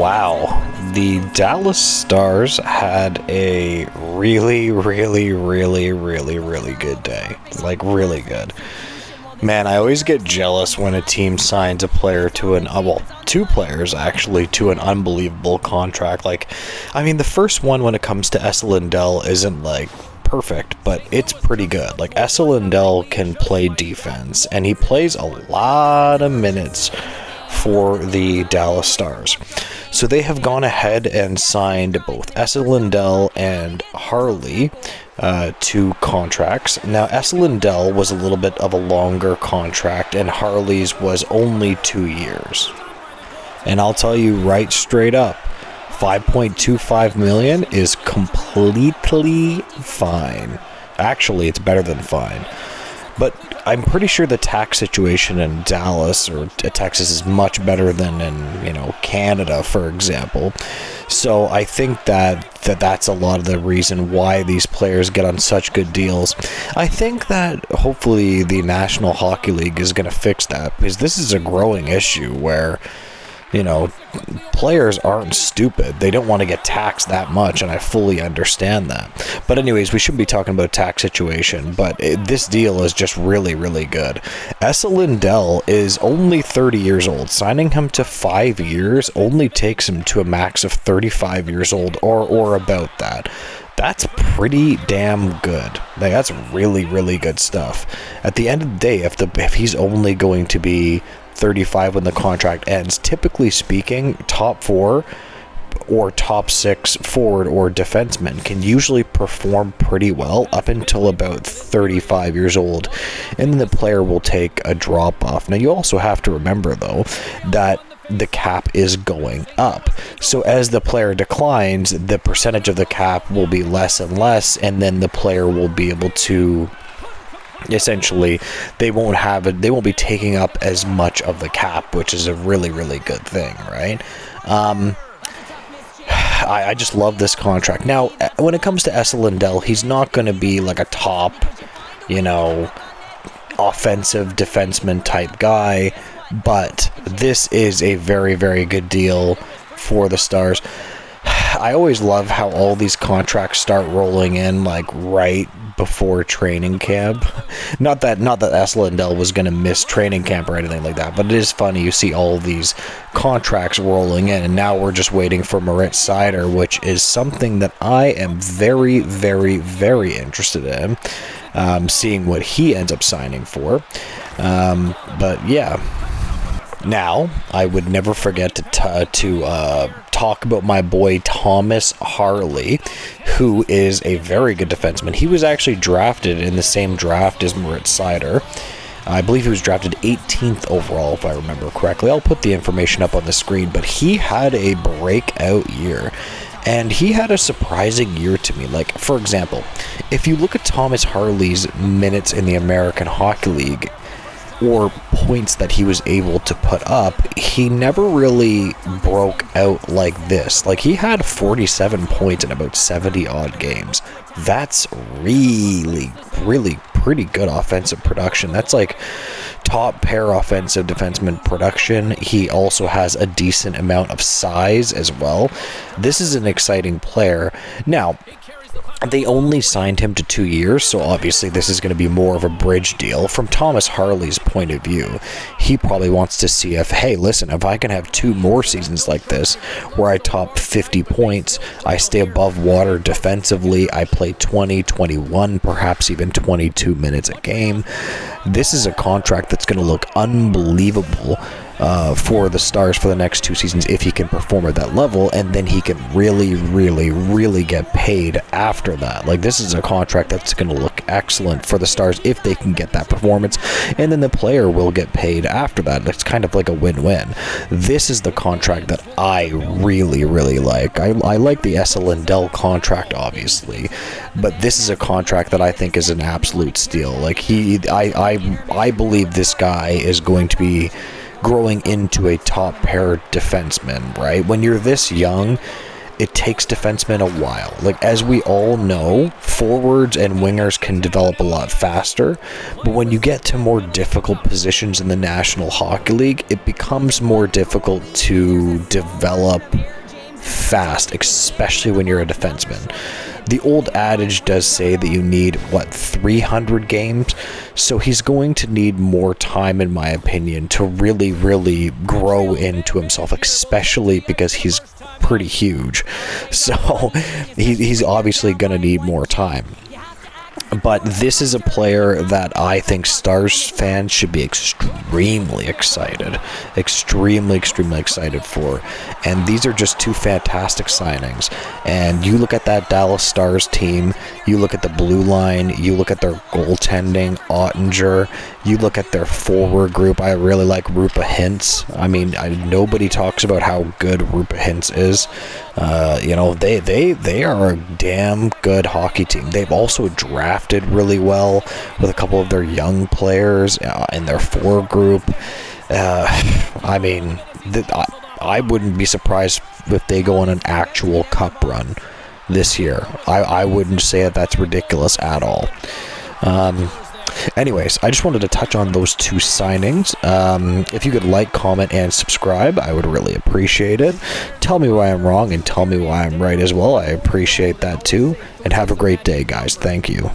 Wow. The Dallas Stars had a really good day. Like, really good. Man, I always get jealous when a team signs a player to two players actually, to an unbelievable contract. Like, I mean, the first one when it comes to Lindell isn't like perfect, but it's pretty good. Like, Lindell can play defense, and he plays a lot of minutes for the Dallas Stars. So they have gone ahead and signed both Lindell and Harley to contracts. Now, Lindell was a little bit of a longer contract, and Harley's was only 2 years. And I'll tell you right straight up, $5.25 million is completely fine. Actually, it's better than fine. But I'm pretty sure the tax situation in Dallas or Texas is much better than in, Canada, for example. So I think that's a lot of the reason why these players get on such good deals. I think that hopefully the National Hockey League is going to fix that, because this is a growing issue where, players aren't stupid. They don't want to get taxed that much, and I fully understand that. But anyways, we shouldn't be talking about tax situation, but this deal is just really good. Lindell is only 30 years old. Signing him to 5 years only takes him to a max of 35 years old, or about that. That's pretty damn good. Like, that's really good stuff. At the end of the day, if he's only going to be 35 when the contract ends, typically speaking, top 4 or top 6 forward or defensemen can usually perform pretty well up until about 35 years old, and then the player will take a drop off. Now, you also have to remember, though, that the cap is going up. So as the player declines, the percentage of the cap will be less and less, and then the player will be able to essentially, they won't be taking up as much of the cap, which is a really good thing, right? I just love this contract. Now, when it comes to Lindell, he's not going to be like a top, offensive defenseman type guy, but this is a very good deal for the Stars. I always love how all these contracts start rolling in like right before training camp. Not that Lindell was going to miss training camp or anything like that, but it is funny. You see all these contracts rolling in, and now we're just waiting for Moritz Seider, which is something that I am very interested in, seeing what he ends up signing for. But yeah. Now, I would never forget to talk about my boy Thomas Harley, who is a very good defenseman. He was actually drafted in the same draft as Moritz Seider. I believe he was drafted 18th overall, if I remember correctly. I'll put the information up on the screen, but he had a breakout year. And he had a surprising year to me. Like, for example, if you look at Thomas Harley's minutes in the American Hockey League, or points that he was able to put up, he never really broke out like this. Like, he had 47 points in about 70 odd games. That's really pretty good offensive production. That's like top pair offensive defenseman production. He also has a decent amount of size as well. This is an exciting player. Now, they only signed him to 2 years, so obviously this is going to be more of a bridge deal. From Thomas Harley's point of view, he probably wants to see if I can have 2 more seasons like this, where I top 50 points, I stay above water defensively, I play 20, 21, perhaps even 22 minutes a game. This is a contract that's going to look unbelievable for the Stars for the next 2 seasons if he can perform at that level, and then he can really get paid after that. Like, this is a contract that's going to look excellent for the Stars if they can get that performance, and then the player will get paid after that. It's kind of like a win-win. This is the contract that I really like. I like the Lindell contract, obviously, but this is a contract that I think is an absolute steal. Like, I believe this guy is going to be growing into a top pair defenseman, right? When you're this young, it takes defensemen a while. Like, as we all know, forwards and wingers can develop a lot faster, but when you get to more difficult positions in the National Hockey League, it becomes more difficult to develop fast, especially when you're a defenseman. The old adage does say that you need, 300 games? So he's going to need more time, in my opinion, to really, really grow into himself, especially because he's pretty huge. So he's obviously going to need more time. But this is a player that I think Stars fans should be extremely excited for. And these are just two fantastic signings. And you look at that Dallas Stars team, you look at the blue line, you look at their goaltending, Ottinger, you look at their forward group. I really like Rupa Hintz. I mean, nobody talks about how good Rupa Hintz is. They are a damn good hockey team. They've also drafted really well with a couple of their young players in their forward group. I wouldn't be surprised if they go on an actual cup run this year. I wouldn't say that's ridiculous at all. Anyways, I just wanted to touch on those two signings. If you could like, comment, and subscribe, I would really appreciate it. Tell me why I'm wrong and tell me why I'm right as well. I appreciate that too. And have a great day, guys. Thank you.